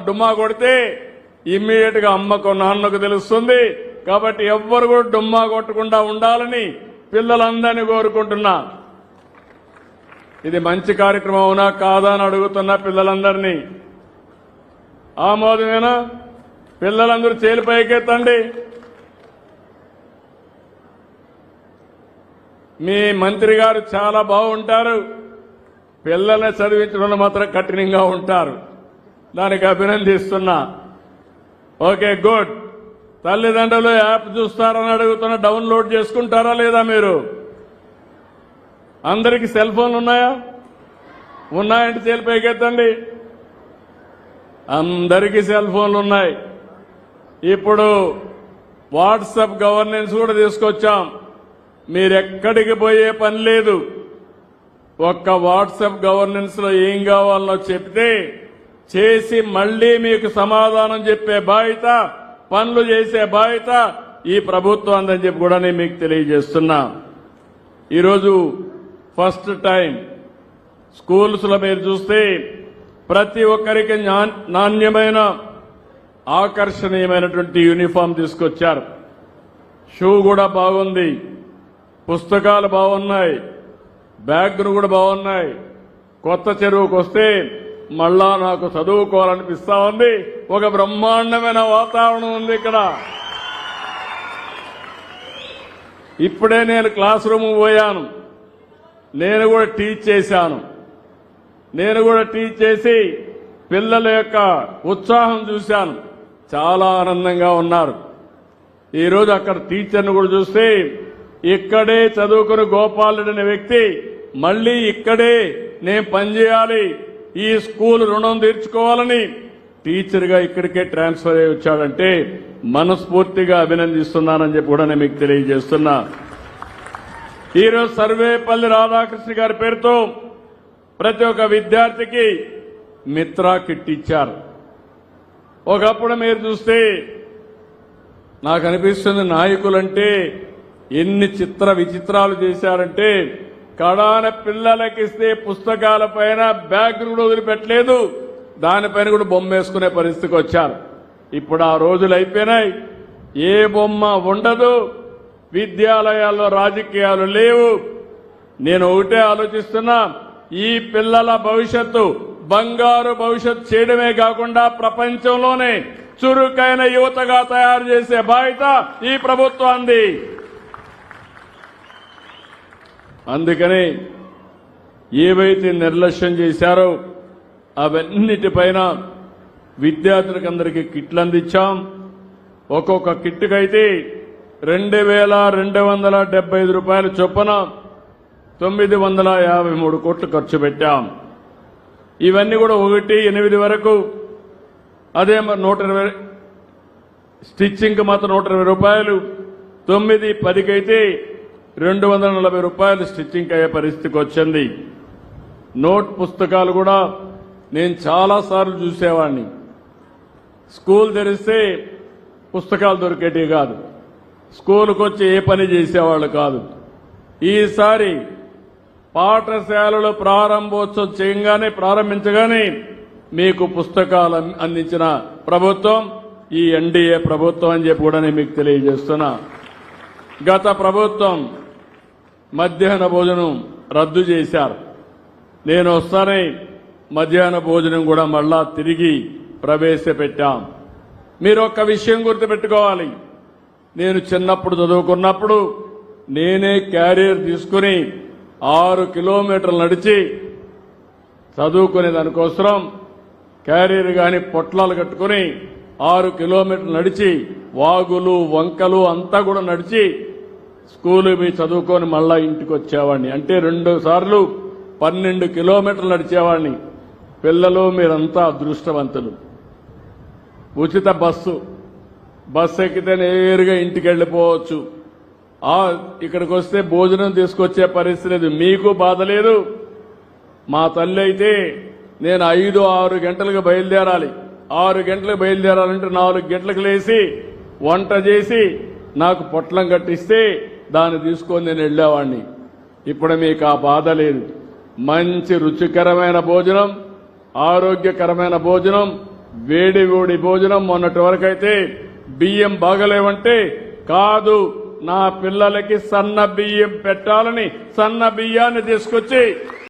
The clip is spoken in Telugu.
డుమ్మా కొడితే ఇమ్మీడియట్ గా అమ్మకు నాన్నకు తెలుస్తుంది. కాబట్టి ఎవ్వరు కూడా డుమ్మా కొట్టకుండా ఉండాలని పిల్లలందరినీ కోరుకుంటున్నా. ఇది మంచి కార్యక్రమం అవునా కాదా అని అడుగుతున్నా పిల్లలందరినీ. ఆమోదమేనా? పిల్లలందరూ చేలు పైకెత్తండి. మీ మంత్రి గారు చాలా బాగుంటారు, పిల్లల్ని చదివించడంలో మాత్రం కఠినంగా ఉంటారు. దానికి అభినందిస్తున్నా. Okay, good. తల్లిదండ్రులు యాప్ చూస్తారని అడుగుతున్నా, డౌన్లోడ్ చేసుకుంటారా లేదా? మీరు అందరికీ సెల్ ఫోన్లు ఉన్నాయా? ఉన్నాయంటే చేలు పైకెత్తండి. అందరికీ సెల్ ఫోన్లు ఉన్నాయి. ఇప్పుడు వాట్సాప్ గవర్నెన్స్ కూడా తీసుకొచ్చాం. మీరెక్కడికి పోయే పని లేదు. ఒక్క వాట్సాప్ గవర్నెన్స్ లో ఏం కావాలనో చెప్తే చేసి మళ్లీ మీకు సమాధానం చెప్పే బాధ్యత, పనులు చేసే బాధ్యత ఈ ప్రభుత్వం అందని చెప్పి కూడా నేను మీకు తెలియజేస్తున్నా. ఈరోజు ఫస్ట్ టైం స్కూల్స్ లో మీరు చూస్తే ప్రతి ఒక్కరికి నాణ్యమైన ఆకర్షణీయమైనటువంటి యూనిఫామ్ తీసుకొచ్చారు. షూ కూడా బాగుంది, పుస్తకాలు బాగున్నాయి, బ్యాగులు కూడా బాగున్నాయి. కొత్త చెరువుకు వస్తే మళ్ళా నాకు చదువుకోవాలనిపిస్తా ఉంది. ఒక బ్రహ్మాండమైన వాతావరణం ఉంది ఇక్కడ. ఇప్పుడే నేను క్లాస్ రూమ్ పోయాను. నేను కూడా టీచ్ చేశాను. నేను కూడా టీచ్ చేసి పిల్లల యొక్క ఉత్సాహం చూశాను. చాలా ఆనందంగా ఉన్నారు. ఈరోజు అక్కడ టీచర్ను కూడా చూస్తే ఇక్కడే చదువుకుని గోపాల్ రెడ్డి అనే వ్యక్తి మళ్లీ ఇక్కడే నేను పనిచేయాలి, ఈ స్కూల్ రుణం తీర్చుకోవాలని టీచర్గా ఇక్కడికే ట్రాన్స్ఫర్ అయ్యి వచ్చాడంటే మనస్ఫూర్తిగా అభినందిస్తున్నానని చెప్పి కూడా నేను మీకు తెలియజేస్తున్నా. ఈరోజు సర్వేపల్లి రాధాకృష్ణ గారి పేరుతో ప్రతి ఒక్క విద్యార్థికి మిత్రా కిట్ ఇచ్చారు. ఒకప్పుడు మీరు చూస్తే నాకు అనిపిస్తుంది నాయకులంటే ఎన్ని చిత్ర విచిత్రాలు చేశారంటే కడాన పిల్లలకిస్తే పుస్తకాల పైన బ్యాగ్ కూడా వదిలిపెట్టలేదు, దానిపైన కూడా బొమ్మ వేసుకునే పరిస్థితికి వచ్చారు. ఇప్పుడు ఆ రోజులు అయిపోయినాయి. ఏ బొమ్మ ఉండదు, విద్యాలయాల్లో రాజకీయాలు లేవు. నేను ఒకటే ఆలోచిస్తున్నా, ఈ పిల్లల భవిష్యత్తు బంగారు భవిష్యత్తు చేయడమే కాకుండా ప్రపంచంలోనే చురుకైన యువతగా తయారు చేసే బాధ్యత ఈ ప్రభుత్వానికి. అందుకని ఏవైతే నిర్లక్ష్యం చేశారో అవన్నిటిపైన విద్యార్థులకు అందరికీ కిట్లు అందించాం. ఒక్కొక్క కిట్టుకైతే 2,275 రూపాయలు చొప్పున 953 కోట్లు ఖర్చు పెట్టాం. ఇవన్నీ కూడా 1-8 వరకు, అదే మరి 120 స్టిచ్చింగ్ మాత్రం 120 రూపాయలు, 9-10 అయితే 240 రూపాయలు స్టిచ్చింగ్ అయ్యే పరిస్థితికి వచ్చింది. నోట్ పుస్తకాలు కూడా నేను చాలాసార్లు చూసేవాడిని. స్కూల్ తెరిస్తే పుస్తకాలు దొరికేటివి కాదు, స్కూలుకు వచ్చి ఏ పని చేసేవాళ్ళు కాదు. ఈసారి పాఠశాలలు ప్రారంభించగానే మీకు పుస్తకాలు అందించిన ప్రభుత్వం ఈ ఎన్డీఏ ప్రభుత్వం అని చెప్పి కూడా నేను మీకు తెలియజేస్తున్నా. గత ప్రభుత్వం మధ్యాహ్న భోజనం రద్దు చేశారు. నేను వస్తానే మధ్యాహ్న భోజనం కూడా మళ్ళా తిరిగి ప్రవేశపెట్టాం. మీరు ఒక్క విషయం గుర్తుపెట్టుకోవాలి, నేను చిన్నప్పుడు చదువుకున్నప్పుడు నేనే క్యారియర్ తీసుకుని 6 కిలోమీటర్లు నడిచి చదువుకునే దానికోసం క్యారియర్ గాని పొట్లాలు కట్టుకుని 6 కిలోమీటర్లు నడిచి వాగులు వంకలు అంతా కూడా నడిచి స్కూలు పోయి చదువుకొని మళ్ళా ఇంటికి వచ్చేవాడిని. అంటే 2 సార్లు 12 కిలోమీటర్లు నడిచేవాడిని. పిల్లలు మీరంతా అదృష్టవంతులు. ఉచిత బస్సు ఎక్కితే నేరుగా ఇంటికి వెళ్ళిపోవచ్చు. ఇక్కడికి వస్తే భోజనం తీసుకొచ్చే పరిస్థితి లేదు, మీకు బాధ లేదు. మా తల్లి అయితే నేను 5-6 గంటలకు బయలుదేరాలి. 6 గంటలకు బయలుదేరాలంటే 4 గంటలకు లేచి వంట చేసి నాకు పొట్లం కట్టిస్తే దాన్ని తీసుకొని నేను వెళ్ళేవాడిని. ఇప్పుడు మీకు ఆ బాధ లేదు. మంచి రుచికరమైన భోజనం, ఆరోగ్యకరమైన భోజనం వేడి వేడి భోజనం మొన్నటి వరకైతే బియ్యం బాగలేవంటే కాదు నా పిల్లలకి సన్న బియ్యం పెట్టాలని సన్న బియ్యాన్ని తీసుకొచ్చి